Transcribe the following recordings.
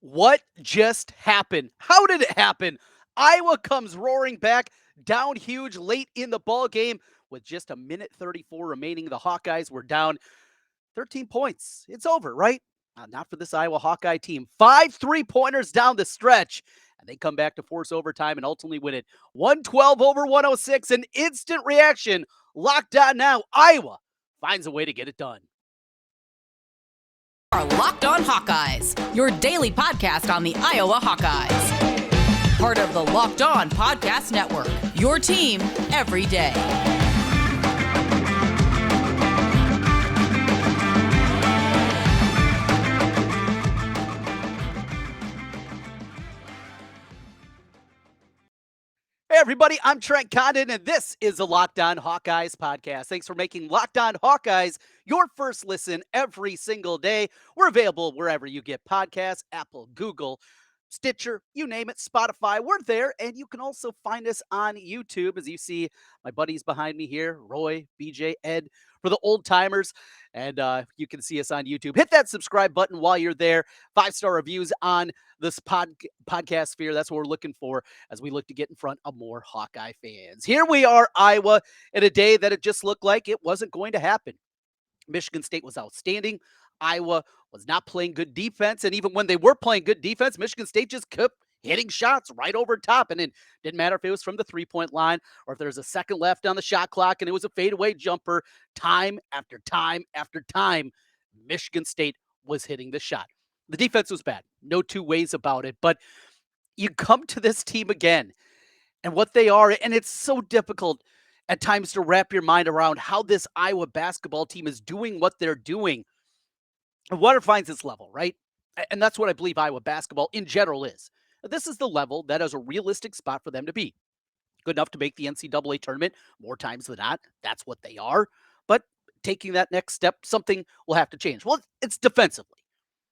What just happened? How did it happen? Iowa comes roaring back, down huge late in the ball game with just a minute 34 remaining. The Hawkeyes were down 13 points. It's over, right? Not for this Iowa Hawkeye team. 5 3-pointers down the stretch, and they come back to force overtime and ultimately win it 112 over 106. An instant reaction. Locked on now. Iowa finds a way to get it done. Are Locked On Hawkeyes, your daily podcast on the Iowa Hawkeyes. Part of the Locked On Podcast Network, your team every day. Hey, everybody, I'm Trent Condon, and this is the Locked On Hawkeyes podcast. Thanks for making Locked On Hawkeyes your first listen every single day. We're available wherever you get podcasts, Apple, Google, Stitcher, you name it, Spotify. We're there, and you can also find us on YouTube, as you see my buddies behind me here, Roy, BJ, Ed, for the old timers. And you can see us on YouTube. Hit that subscribe button while you're there. 5-star reviews on this podcast sphere. That's what we're looking for as we look to get in front of more Hawkeye fans. Here we are, Iowa, in a day that it just looked like it wasn't going to happen. Michigan State was outstanding. Iowa was not playing good defense. And even when they were playing good defense, Michigan State just kept hitting shots right over top. And it didn't matter if it was from the three-point line or if there was a second left on the shot clock and it was a fadeaway jumper. Time after time after time, Michigan State was hitting the shot. The defense was bad. No two ways about it. But you come to this team again and what they are, and it's so difficult at times to wrap your mind around how this Iowa basketball team is doing what they're doing. And water finds its level, right? And that's what I believe Iowa basketball in general is. This is the level that is a realistic spot for them to be. Good enough to make the NCAA tournament more times than not. That's what they are. But taking that next step, something will have to change. Well, it's defensively.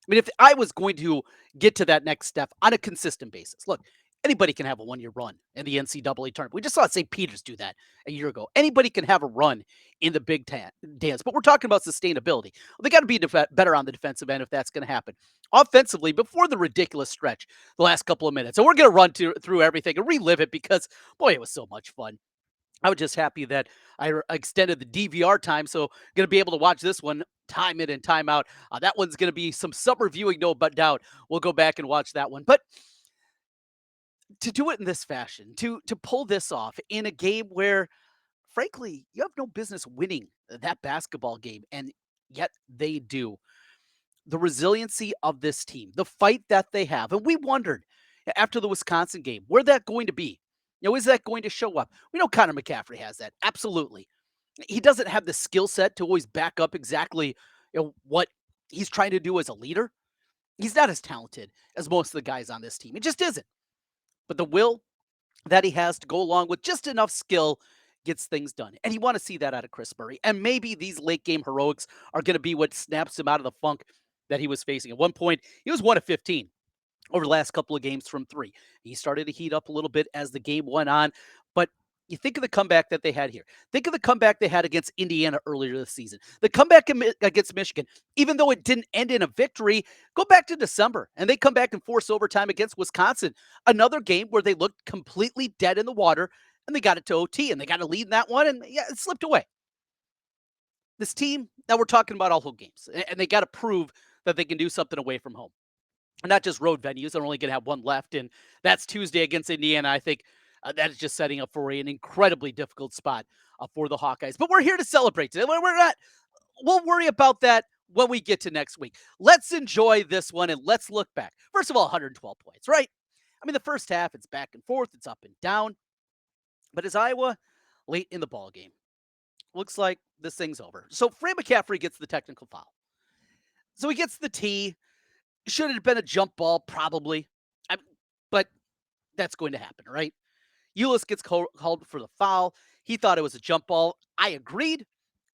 I mean, if I was going to get to that next step on a consistent basis, look, anybody can have a one-year run in the NCAA tournament. We just saw St. Peter's do that a year ago. Anybody can have a run in the Big Dance, but we're talking about sustainability. Well, they got to be better on the defensive end if that's going to happen. Offensively, before the ridiculous stretch, the last couple of minutes, and we're going to run through everything and relive it because, boy, it was so much fun. I was just happy that I extended the DVR time, so going to be able to watch this one time in and time out. That one's going to be some summer viewing, no doubt. We'll go back and watch that one. But to do it in this fashion, to pull this off in a game where, frankly, you have no business winning that basketball game, and yet they do. The resiliency of this team, the fight that they have, and we wondered after the Wisconsin game, where that going to be? Is that going to show up? We know Connor McCaffrey has that. Absolutely. He doesn't have the skill set to always back up exactly what he's trying to do as a leader. He's not as talented as most of the guys on this team. He just isn't. But the will that he has to go along with just enough skill gets things done. And you want to see that out of Chris Murray. And maybe these late game heroics are going to be what snaps him out of the funk that he was facing. At one point, he was 1 of 15 over the last couple of games from three. He started to heat up a little bit as the game went on. But you think of the comeback that they had here. Think of the comeback they had against Indiana earlier this season. The comeback against Michigan, even though it didn't end in a victory, go back to December, and they come back and force overtime against Wisconsin. Another game where they looked completely dead in the water, and they got it to OT, and they got a lead in that one, and yeah, it slipped away. This team, now we're talking about all home games, and they got to prove that they can do something away from home. Not just road venues. They're only going to have one left, and that's Tuesday against Indiana. I think that is just setting up for an incredibly difficult spot for the Hawkeyes. But we're here to celebrate today. We're not. We'll worry about that when we get to next week. Let's enjoy this one and let's look back. First of all, 112 points, right? I mean, the first half, it's back and forth, it's up and down. But as Iowa late in the ball game, looks like this thing's over. So Fran McCaffrey gets the technical foul. So he gets the tee. Should it have been a jump ball? Probably. But that's going to happen, right? Ulis gets called for the foul. He thought it was a jump ball. I agreed.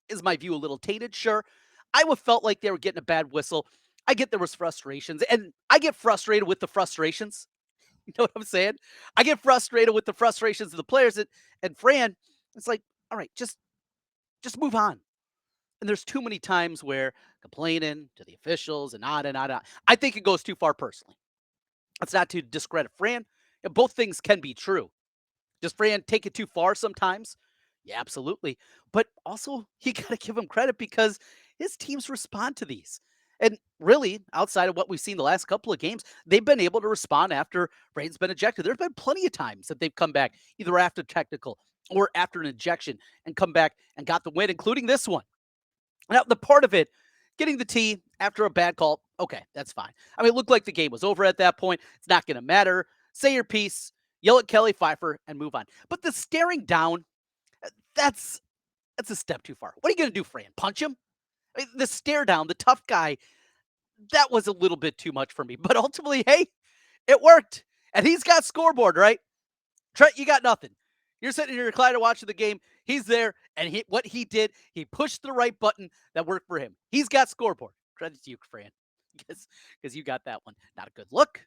Is my view a little tainted? Sure. Iowa felt like they were getting a bad whistle. I get there was frustrations, and I get frustrated with the frustrations. You know what I'm saying? I get frustrated with the frustrations of the players. And Fran, it's like, all right, just move on. And there's too many times where complaining to the officials and on and on. I think it goes too far personally. That's not to discredit Fran. Both things can be true. Does Fran take it too far sometimes? Yeah, absolutely. But also, you got to give him credit because his teams respond to these. And really, outside of what we've seen the last couple of games, they've been able to respond after Braden's been ejected. There's been plenty of times that they've come back either after technical or after an ejection and come back and got the win, including this one. Now, the part of it, getting the tee after a bad call, okay, that's fine. I mean, it looked like the game was over at that point. It's not going to matter. Say your piece, yell at Kelly Pfeiffer, and move on. But the staring down, that's that's a step too far. What are you going to do, Fran? Punch him? I mean, the stare down, the tough guy, that was a little bit too much for me. But ultimately, hey, it worked. And he's got scoreboard, right? Trent, you got nothing. You're sitting in your recliner watching the game. He's there, and what he did, he pushed the right button that worked for him. He's got scoreboard. Credit to you, Fran, because you got that one. Not a good look,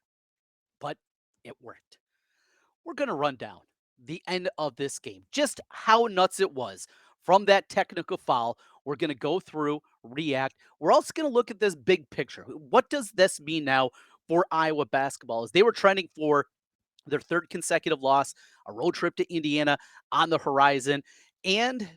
but it worked. We're going to run down the end of this game, just how nuts it was from that technical foul. We're going to go through, react. We're also going to look at this big picture. What does this mean now for Iowa basketball? As they were trending for their third consecutive loss, a road trip to Indiana on the horizon, and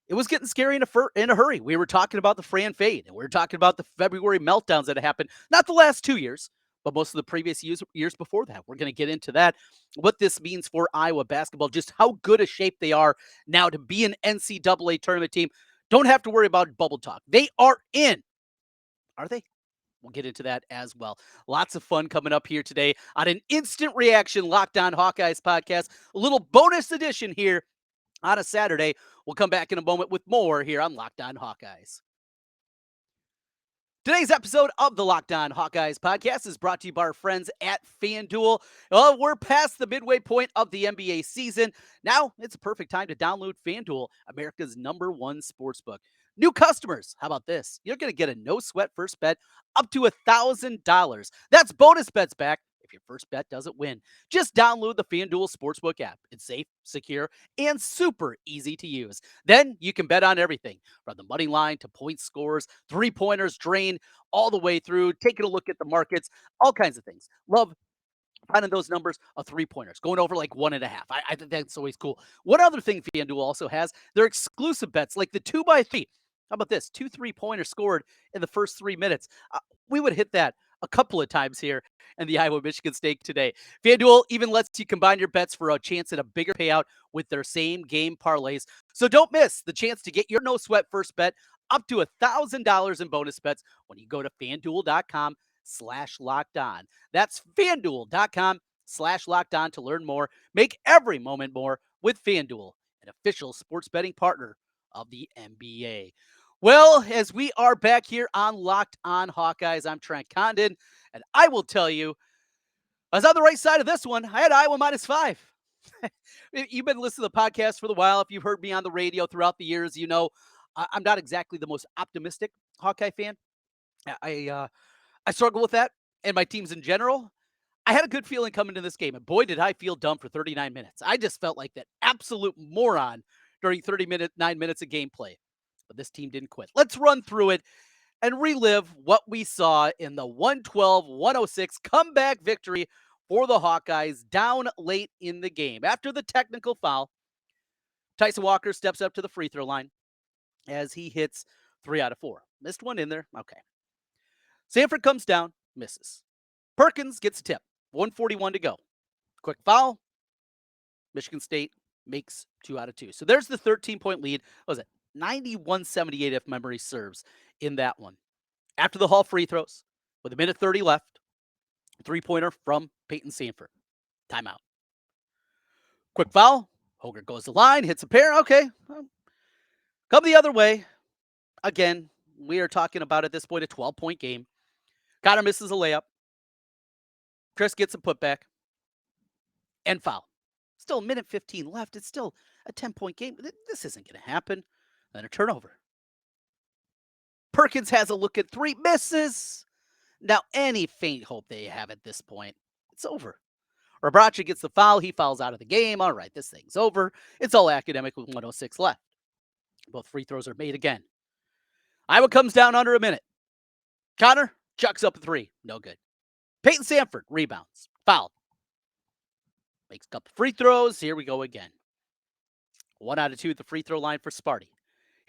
it was getting scary in a hurry. We were talking about the Fran fade, and we were talking about the February meltdowns that happened, not the last 2 years, but most of the previous years before that. We're going to get into that, what this means for Iowa basketball, just how good a shape they are now to be an NCAA tournament team. Don't have to worry about bubble talk. They are in. Are they? We'll get into that as well. Lots of fun coming up here today on an instant reaction Locked On Hawkeyes podcast. A little bonus edition here on a Saturday. We'll come back in a moment with more here on Locked On Hawkeyes. Today's episode of the Locked On Hawkeyes podcast is brought to you by our friends at FanDuel. Well, we're past the midway point of the NBA season. Now it's a perfect time to download FanDuel, America's #1 sportsbook. New customers, how about this? You're going to get a no-sweat first bet up to $1,000. That's bonus bets back if your first bet doesn't win. Just download the FanDuel Sportsbook app. It's safe, secure, and super easy to use. Then you can bet on everything from the money line to point scores, three-pointers drained, all the way through, taking a look at the markets, all kinds of things. Love finding those numbers of three-pointers, going over like 1.5. I think that's always cool. One other thing FanDuel also has, they're exclusive bets like the 2x3. How about this? 2 3-pointers scored in the first 3 minutes. We would hit that a couple of times here in the Iowa-Michigan State today. FanDuel even lets you combine your bets for a chance at a bigger payout with their same game parlays. So don't miss the chance to get your no-sweat first bet up to $1,000 in bonus bets when you go to FanDuel.com/locked on. That's FanDuel.com/locked on to learn more. Make every moment more with FanDuel, an official sports betting partner of the NBA. Well, as we are back here on Locked On Hawkeyes, I'm Trent Condon, and I will tell you, I was on the right side of this one. I had Iowa -5. You've been listening to the podcast for a while. If you've heard me on the radio throughout the years, you know I'm not exactly the most optimistic Hawkeye fan. I struggle with that, and my teams in general. I had a good feeling coming to this game, and boy, did I feel dumb for 39 minutes. I just felt like that absolute moron during 9 minutes of gameplay. But this team didn't quit. Let's run through it and relive what we saw in the 112-106 comeback victory for the Hawkeyes down late in the game. After the technical foul, Tyson Walker steps up to the free throw line as he hits 3 out of 4. Missed one in there. Okay. Sanford comes down, misses. Perkins gets a tip. 141 to go. Quick foul. Michigan State makes 2 out of 2. So there's the 13-point lead. What was it? 91-78 if memory serves in that one. After the Hall free throws, with a minute 30 left, three-pointer from Peyton Sanford. Timeout. Quick foul. Hoger goes to the line, hits a pair. Okay. Come the other way. Again, we are talking about at this point a 12-point game. Connor misses a layup. Chris gets a putback. And foul. Still a minute 15 left. It's still a 10-point game. This isn't going to happen. Then a turnover. Perkins has a look at 3, misses. Now, any faint hope they have at this point, it's over. Rabracha gets the foul. He fouls out of the game. All right, this thing's over. It's all academic with 106 left. Both free throws are made again. Iowa comes down under a minute. Connor chucks up a 3. No good. Peyton Sanford rebounds, fouled, makes a couple free throws. Here we go again. 1 out of 2 at the free throw line for Sparty.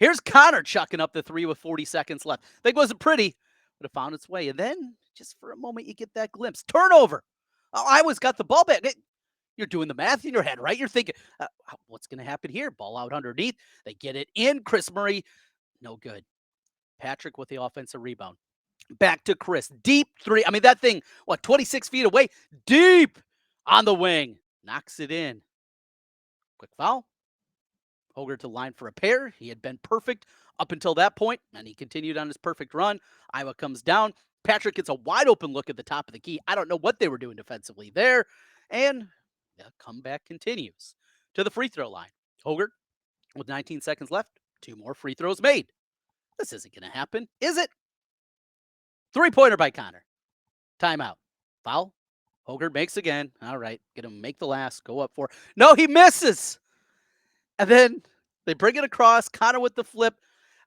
Here's Connor chucking up the 3 with 40 seconds left. Think it wasn't pretty, but it found its way. And then, just for a moment, you get that glimpse. Turnover. Oh, Iowa's got the ball back. You're doing the math in your head, right? You're thinking, what's going to happen here? Ball out underneath. They get it in. Chris Murray, no good. Patrick with the offensive rebound. Back to Chris. Deep three. I mean, that thing, 26 feet away? Deep on the wing. Knocks it in. Quick foul. Hoger to the line for a pair. He had been perfect up until that point, and he continued on his perfect run. Iowa comes down. Patrick gets a wide open look at the top of the key. I don't know what they were doing defensively there. And the comeback continues to the free throw line. Hoger, with 19 seconds left, 2 more free throws made. This isn't going to happen, is it? 3-pointer by Connor. Timeout. Foul. Hoger makes again. All right, get him make the last. Go up for. No, he misses. And then they bring it across. Connor with the flip.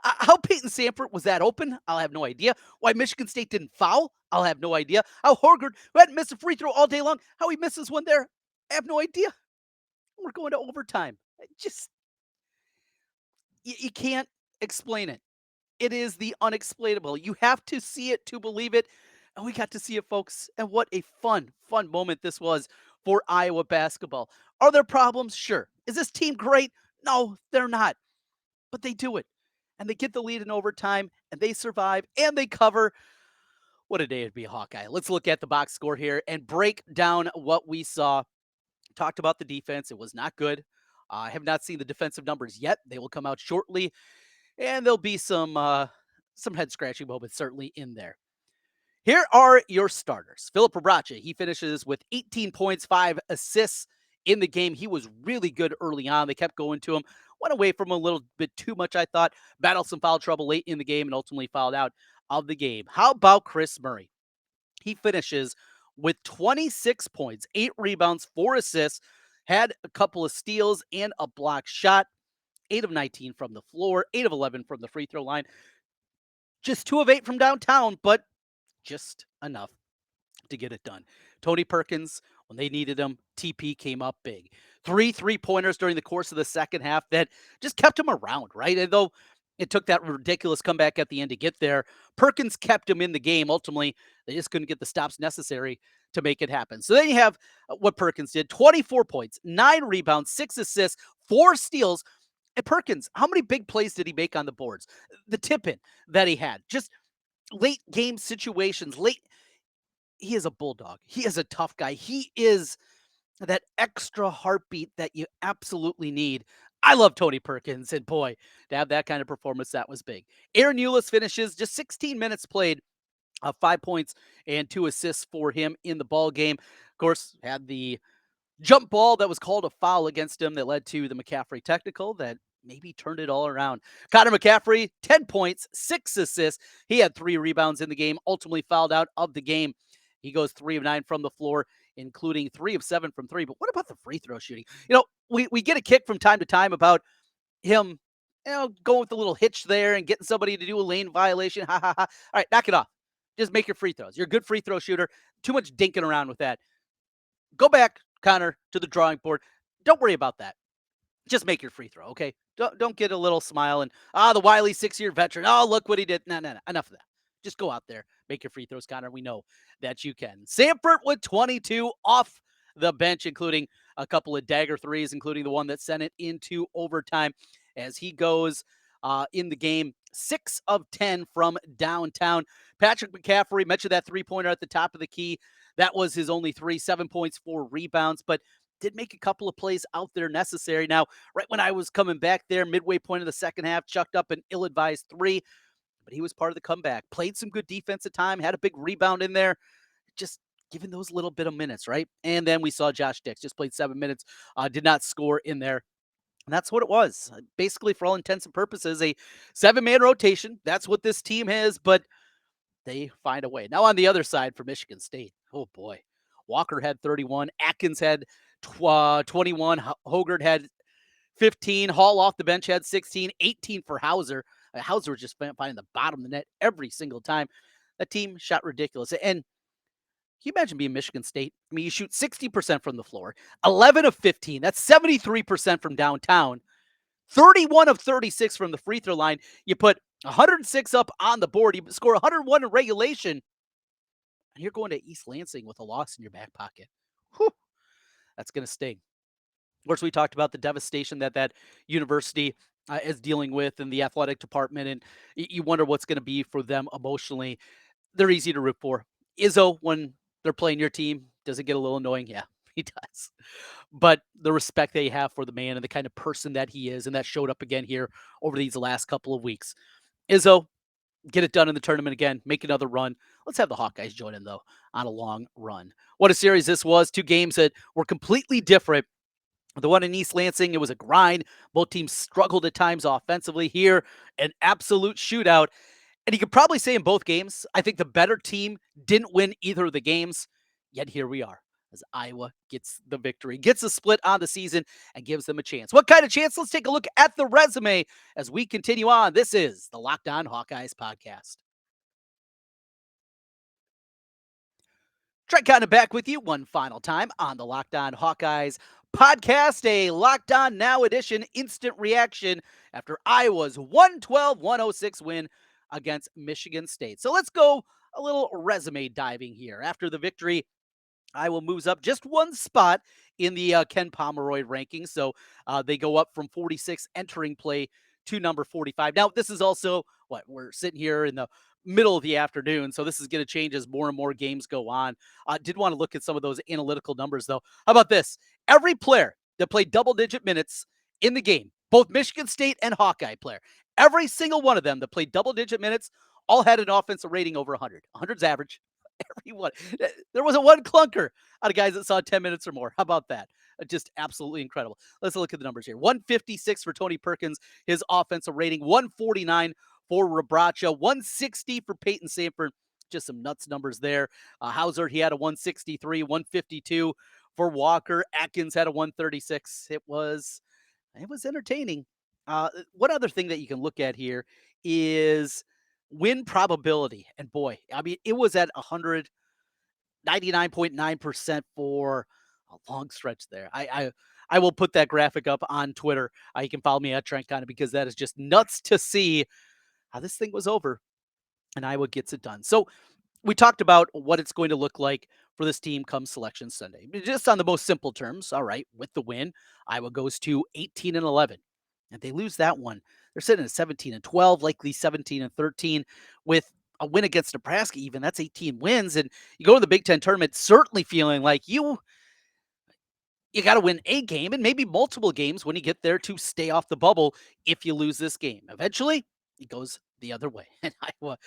How Peyton Sanford was that open? I'll have no idea. Why Michigan State didn't foul? I'll have no idea. How Horgard, who hadn't missed a free throw all day long, how he misses one there? I have no idea. We're going to overtime. You can't explain it. It is the unexplainable. You have to see it to believe it. And we got to see it, folks. And what a fun moment this was for Iowa basketball. Are there problems? Sure. Is this team great? No, they're not. But they do it. And they get the lead in overtime, and they survive, and they cover. What a day it'd be, Hawkeye. Let's look at the box score here and break down what we saw. Talked about the defense. It was not good. I have not seen the defensive numbers yet. They will come out shortly, and there'll be some head-scratching moments certainly in there. Here are your starters. Filip Rebraca, he finishes with 18 points, 5 assists in the game. He was really good early on. They kept going to him. Went away from him a little bit too much, I thought. Battled some foul trouble late in the game and ultimately fouled out of the game. How about Chris Murray? He finishes with 26 points, 8 rebounds, 4 assists, had a couple of steals and a block shot. 8 of 19 from the floor, 8 of 11 from the free throw line. Just 2 of 8 from downtown, but just enough to get it done. Tony Perkins, when they needed him, TP came up big. 3 3-pointers during the course of the second half that just kept him around, right? And though it took that ridiculous comeback at the end to get there, Perkins kept him in the game. Ultimately, they just couldn't get the stops necessary to make it happen. So then you have what Perkins did. 24 points, 9 rebounds, 6 assists, 4 steals. And Perkins, how many big plays did he make on the boards? The tip-in that he had. Just late game situations, he is a bulldog. He is a tough guy. He is that extra heartbeat that you absolutely need. I love Tony Perkins, and boy, to have that kind of performance, that was big. Aaron Eulis finishes just 16 minutes played, 5 points and 2 assists for him in the ball game. Of course, had the jump ball that was called a foul against him that led to the McCaffrey technical that maybe turned it all around. Connor McCaffrey, 10 points, 6 assists. He had 3 rebounds in the game, ultimately fouled out of the game. He goes 3 of 9 from the floor, including 3 of 7 from 3. But what about the free throw shooting? We get a kick from time to time about him, going with a little hitch there and getting somebody to do a lane violation. Ha, ha, ha. All right, knock it off. Just make your free throws. You're a good free throw shooter. Too much dinking around with that. Go back, Connor, to the drawing board. Don't worry about that. Just make your free throw, okay? Don't get a little smile and, the wily 6-year veteran. Oh, look what he did. No. Enough of that. Just go out there. Make your free throws, Connor. We know that you can. Sanford with 22 off the bench, including a couple of dagger threes, including the one that sent it into overtime as he goes in the game 6 of 10 from downtown. Patrick McCaffrey, mentioned that 3-pointer at the top of the key. That was his only 3, 7 points, 4 rebounds, but did make a couple of plays out there necessary. Now, right when I was coming back there, midway point of the second half, chucked up an ill-advised 3, but he was part of the comeback. Played some good defense at time, had a big rebound in there, just giving those little bit of minutes, right? And then we saw Josh Dix, just played 7 minutes, did not score in there. And that's what it was. Basically, for all intents and purposes, a 7-man rotation. That's what this team has, but they find a way. Now on the other side for Michigan State, oh boy. Walker had 31. Atkins had 21. Hoggard had 15. Hall off the bench had 16. 18 for Hauser. Hauser was just finding the bottom of the net every single time. That team shot ridiculous. And you imagine being Michigan State? I mean, you shoot 60% from the floor, 11 of 15. That's 73% from downtown, 31 of 36 from the free throw line. You put 106 up on the board. You score 101 in regulation, and you're going to East Lansing with a loss in your back pocket. Whew, that's going to sting. Of course, we talked about the devastation that that university is dealing with in the athletic department, and you wonder what's going to be for them emotionally. They're easy to root for. Izzo, when they're playing your team, does it get a little annoying? Yeah, he does. But the respect they have for the man and the kind of person that he is, and that showed up again here over these last couple of weeks. Izzo, get it done in the tournament again, make another run. Let's have the Hawkeyes join in, though, on a long run. What a series this was. Two games that were completely different. The one in East Lansing, it was a grind. Both teams struggled at times offensively. Here, an absolute shootout. And you could probably say in both games, I think the better team didn't win either of the games. Yet here we are as Iowa gets the victory, gets a split on the season, and gives them a chance. What kind of chance? Let's take a look at the resume as we continue on. This is the Locked On Hawkeyes podcast. Trent Condon back with you one final time on the Locked On Hawkeyes podcast, a Locked On Now edition, instant reaction after Iowa's 112-106 win against Michigan State. So let's go a little resume diving here. After the victory, Iowa moves up just one spot in the Ken Pomeroy rankings. So they go up from 46 entering play to number 45. Now, this is also what we're sitting here in the middle of the afternoon. So this is going to change as more and more games go on. Did want to look at some of those analytical numbers, though. How about this? Every player that played double digit minutes in the game, both Michigan State and Hawkeye player, every single one of them that played double digit minutes all had an offensive rating over 100. 100's average. Everyone. There wasn't one clunker out of guys that saw 10 minutes or more. How about that? Just absolutely incredible. Let's look at the numbers here. 156 for Tony Perkins, his offensive rating, 149 for Rebracha, 160 for Peyton Sanford. Just some nuts numbers there. Hauser, he had a 163, 152 for Walker. Atkins had a 136. It was entertaining. One other thing that you can look at here is win probability. And boy, I mean, it was at 199.9% for a long stretch there. I will put that graphic up on Twitter. You can follow me at Trent Condon because that is just nuts to see how this thing was over and Iowa gets it done. So we talked about what it's going to look like for this team come Selection Sunday. Just on the most simple terms, all right, with the win, Iowa goes to 18-11. And they lose that one. They're sitting at 17-12, likely 17-13 with a win against Nebraska even. That's 18 wins. And you go to the Big Ten tournament certainly feeling like you got to win a game and maybe multiple games when you get there to stay off the bubble if you lose this game. Eventually, it goes the other way, and Iowa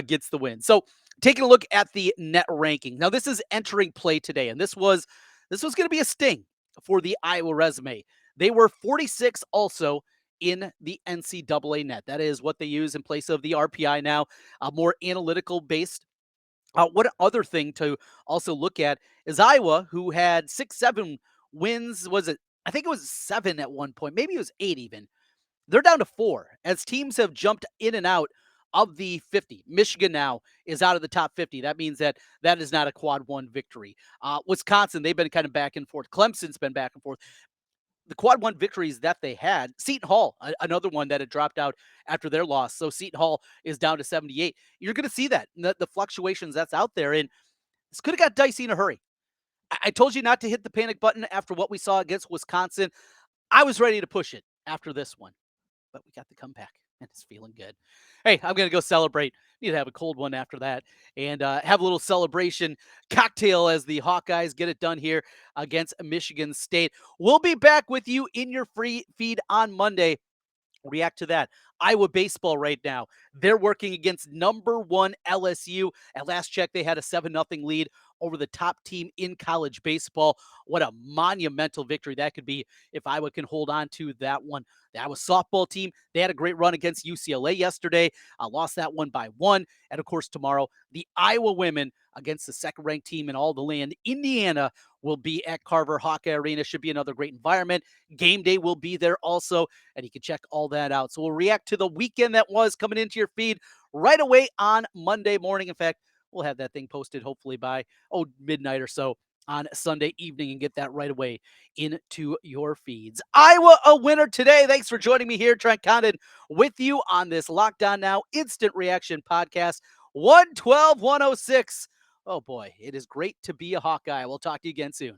gets the win. So taking a look at the net ranking. Now, this is entering play today, and this was going to be a sting for the Iowa resume. They were 46 also in the NCAA net. That is what they use in place of the RPI now, more analytical based. What other thing to also look at is Iowa, who had 6-7 wins. Was it? I think it was 7 at one point. Maybe it was 8 even. They're down to 4 as teams have jumped in and out of the 50. Michigan now is out of the top 50. That means that is not a quad one victory. Wisconsin, they've been kind of back and forth. Clemson's been back and forth. The quad one victories that they had, Seton Hall, another one that had dropped out after their loss. So Seton Hall is down to 78. You're going to see that, the fluctuations that's out there. And this could have got dicey in a hurry. I told you not to hit the panic button after what we saw against Wisconsin. I was ready to push it after this one, but we got the comeback and it's feeling good. Hey, I'm going to go celebrate. Need to have a cold one after that and have a little celebration cocktail as the Hawkeyes get it done here against Michigan State. We'll be back with you in your free feed on Monday. React to that. Iowa baseball right now. They're working against number 1 LSU. At last check, they had a 7-0 lead over the top team in college baseball. What a monumental victory that could be if Iowa can hold on to that one. The Iowa softball team, they had a great run against UCLA yesterday. Lost that one by 1. And of course, tomorrow, the Iowa women against the second-ranked team in all the land, Indiana, will be at Carver Hawkeye Arena. Should be another great environment. Game day will be there also, and you can check all that out. So we'll react to the weekend that was coming into your feed right away on Monday morning. In fact, we'll have that thing posted hopefully by midnight or so on Sunday evening and get that right away into your feeds. Iowa a winner today. Thanks for joining me here, Trent Condon, with you on this Locked On Now Instant Reaction Podcast 112-106. Oh boy, it is great to be a Hawkeye. We'll talk to you again soon.